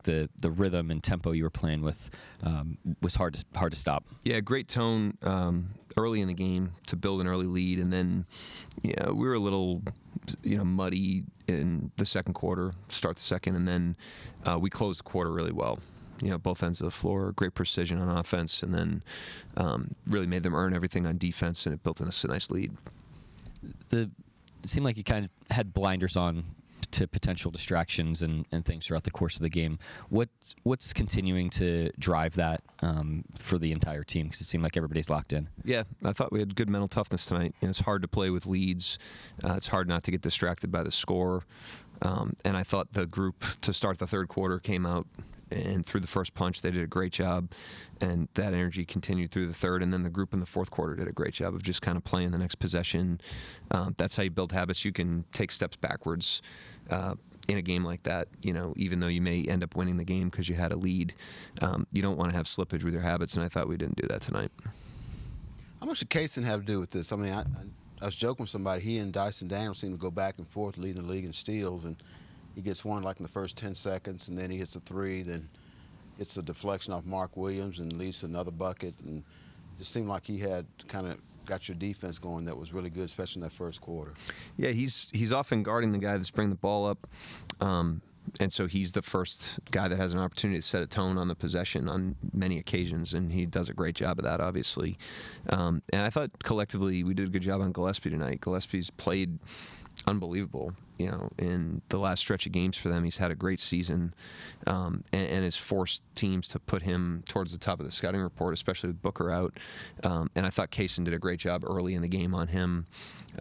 the rhythm and tempo you were playing with was hard to stop. Yeah, great tone early in the game to build an early lead, and then we were a little muddy in the second quarter, start the second, and then we closed the quarter really well. Both ends of the floor, great precision on offense, and then really made them earn everything on defense, and it built us a nice lead. It seemed like you kind of had blinders on to potential distractions and things throughout the course of the game. What's continuing to drive that for the entire team? Because it seemed like everybody's locked in. Yeah, I thought we had good mental toughness tonight. It's hard to play with leads. It's hard not to get distracted by the score. And I thought the group to start the third quarter came out and through the first punch, they did a great job, and that energy continued through the third, and then the group in the fourth quarter did a great job of just kind of playing the next possession. That's how you build habits. You can take steps backwards in a game like that, even though you may end up winning the game because you had a lead. You don't want to have slippage with your habits, and I thought we didn't do that tonight. How much did Kaysen have to do with this? I mean, I was joking with somebody. He and Dyson Daniels seem to go back and forth leading the league in steals, and he gets one like in the first 10 seconds, and then he hits a three, then it's a deflection off Mark Williams and leads to another bucket. And it just seemed like he had kind of got your defense going that was really good, especially in that first quarter. Yeah, he's often guarding the guy that's bringing the ball up. And so he's the first guy that has an opportunity to set a tone on the possession on many occasions, and he does a great job of that, obviously. And I thought collectively we did a good job on Gillespie tonight. Gillespie's played unbelievable, in the last stretch of games for them. He's had a great season and has forced teams to put him towards the top of the scouting report, especially with Booker out. And I thought Kaysen did a great job early in the game on him,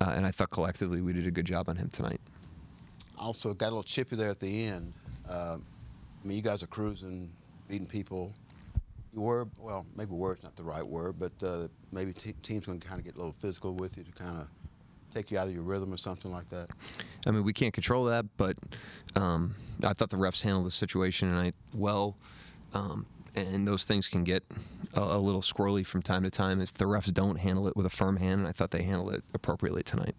and I thought collectively we did a good job on him tonight. Also got a little chippy there at the end. You guys are cruising, beating people. You were, well, maybe word's not the right word, but maybe teams going to kind of get a little physical with you to kind of take you out of your rhythm or something like that? I mean, we can't control that, but I thought the refs handled the situation tonight well, and those things can get a little squirrely from time to time if the refs don't handle it with a firm hand, and I thought they handled it appropriately tonight.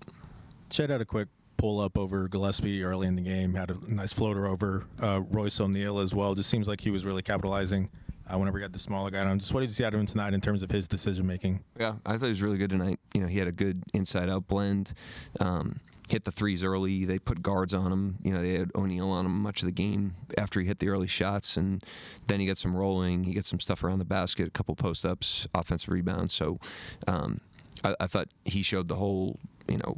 Chet had a quick pull-up over Gillespie early in the game, had a nice floater over Royce O'Neal as well. Just seems like he was really capitalizing whenever he got the smaller guy on. Just what did you see out of him tonight in terms of his decision-making? Yeah, I thought he was really good tonight. He had a good inside-out blend, hit the threes early. They put guards on him. They had O'Neal on him much of the game after he hit the early shots, and then he got some rolling. He got some stuff around the basket, a couple post-ups, offensive rebounds. So I thought he showed the whole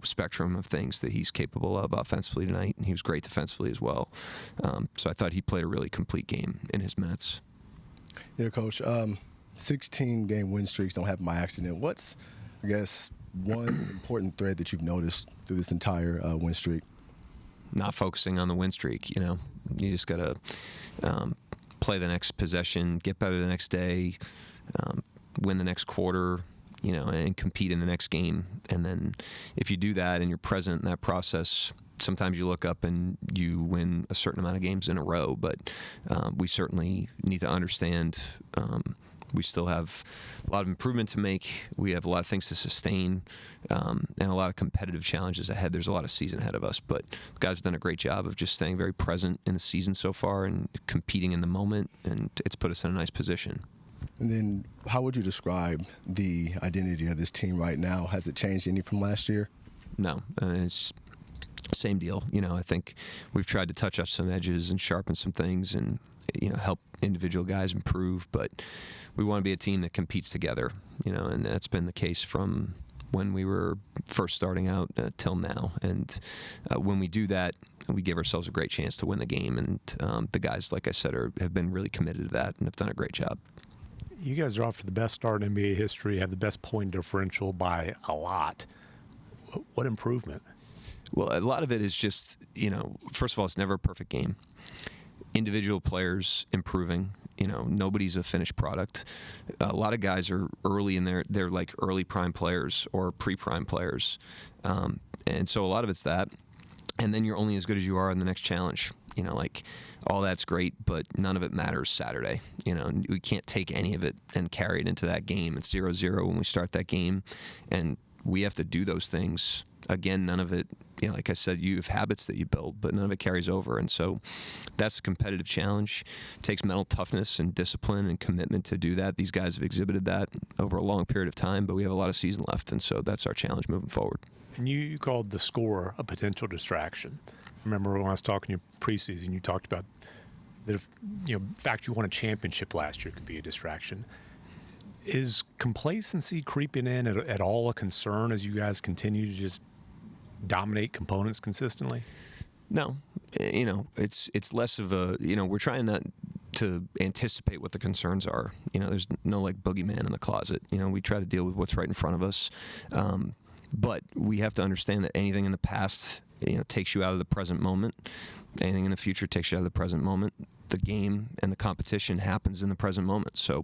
spectrum of things that he's capable of offensively tonight, and he was great defensively as well. So I thought he played a really complete game in his minutes. Yeah, Coach. 16-game win streaks don't happen by accident. What's, I guess, one important thread that you've noticed through this entire win streak? Not focusing on the win streak. You just got to play the next possession, get better the next day, win the next quarter, and compete in the next game. And then if you do that and you're present in that process, sometimes you look up and you win a certain amount of games in a row. But we certainly need to understand we still have a lot of improvement to make. We have a lot of things to sustain and a lot of competitive challenges ahead. There's a lot of season ahead of us, but the guys have done a great job of just staying very present in the season so far and competing in the moment, and it's put us in a nice position. And then how would you describe the identity of this team right now? Has it changed any from last year? No, it's same deal. I think we've tried to touch up some edges and sharpen some things and, help individual guys improve, but we want to be a team that competes together, and that's been the case from when we were first starting out till now. And when we do that, we give ourselves a great chance to win the game. And the guys, like I said, have been really committed to that and have done a great job. You guys are off to the best start in NBA history, have the best point differential by a lot. What improvement? Well, a lot of it is just, first of all, it's never a perfect game. Individual players improving. Nobody's a finished product. A lot of guys are early in they're like early prime players or pre-prime players. And so a lot of it's that. And then you're only as good as you are in the next challenge. All that's great, but none of it matters Saturday. We can't take any of it and carry it into that game. It's 0-0 when we start that game. And we have to do those things. Again, none of it, like I said, you have habits that you build, but none of it carries over. And so that's a competitive challenge. It takes mental toughness and discipline and commitment to do that. These guys have exhibited that over a long period of time, but we have a lot of season left. And so that's our challenge moving forward. And you called the score a potential distraction. I remember when I was talking to you preseason, you talked about the fact you won a championship last year could be a distraction. Is complacency creeping in at all a concern as you guys continue to just dominate components consistently? No, it's less of a, we're trying not to anticipate what the concerns are. There's no like boogeyman in the closet. We try to deal with what's right in front of us. But we have to understand that anything in the past, takes you out of the present moment. Anything in the future takes you out of the present moment. The game and the competition happens in the present moment. So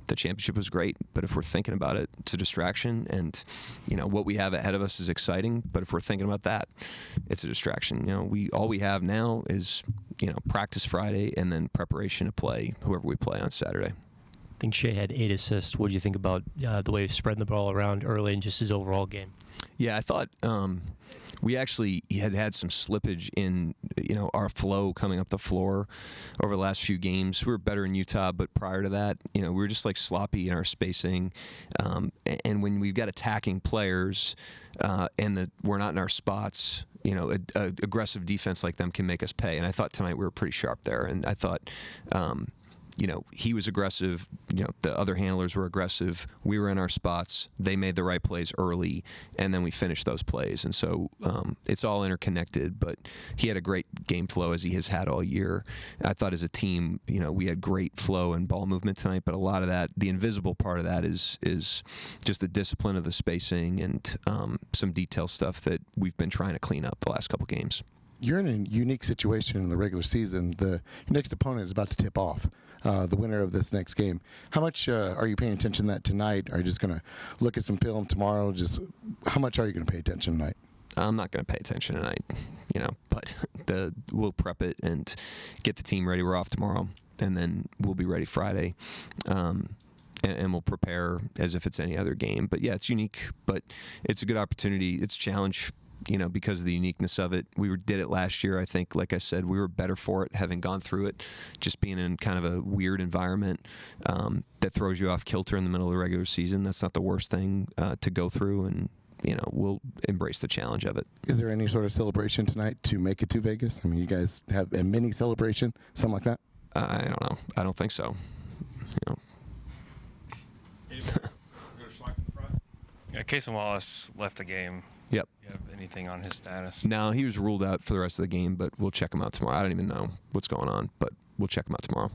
the championship was great, but if we're thinking about it, it's a distraction. And, what we have ahead of us is exciting, but if we're thinking about that, it's a distraction. All we have now is, practice Friday and then preparation to play whoever we play on Saturday. I think Shea had 8 assists. What do you think about the way he's spreading the ball around early and just his overall game? Yeah, I thought we actually had some slippage in our flow coming up the floor over the last few games. We were better in Utah, but prior to that, we were just like sloppy in our spacing. And when we've got attacking players and we're not in our spots, aggressive defense like them can make us pay. And I thought tonight we were pretty sharp there. And I thought he was aggressive. The other handlers were aggressive. We were in our spots. They made the right plays early, and then we finished those plays. And so it's all interconnected, but he had a great game flow as he has had all year. I thought as a team, we had great flow and ball movement tonight, but a lot of that, the invisible part of that is just the discipline of the spacing and some detail stuff that we've been trying to clean up the last couple games. You're in a unique situation in the regular season. Your next opponent is about to tip off, the winner of this next game. How much are you paying attention to that tonight? Are you just going to look at some film tomorrow? Just how much are you going to pay attention tonight? I'm not going to pay attention tonight, but we'll prep it and get the team ready. We're off tomorrow, and then we'll be ready Friday. And we'll prepare as if it's any other game. But, yeah, it's unique, but it's a good opportunity. It's a challenge, because of the uniqueness of it. We did it last year. I think, like I said, we were better for it, having gone through it, just being in kind of a weird environment that throws you off kilter in the middle of the regular season. That's not the worst thing to go through, and we'll embrace the challenge of it. Is there any sort of celebration tonight to make it to Vegas? I mean, you guys have a mini celebration, something like that? I don't know. I don't think so. Yeah, Casey Wallace left the game. Yep. Do you have anything on his status? No, he was ruled out for the rest of the game, but we'll check him out tomorrow. I don't even know what's going on, but we'll check him out tomorrow.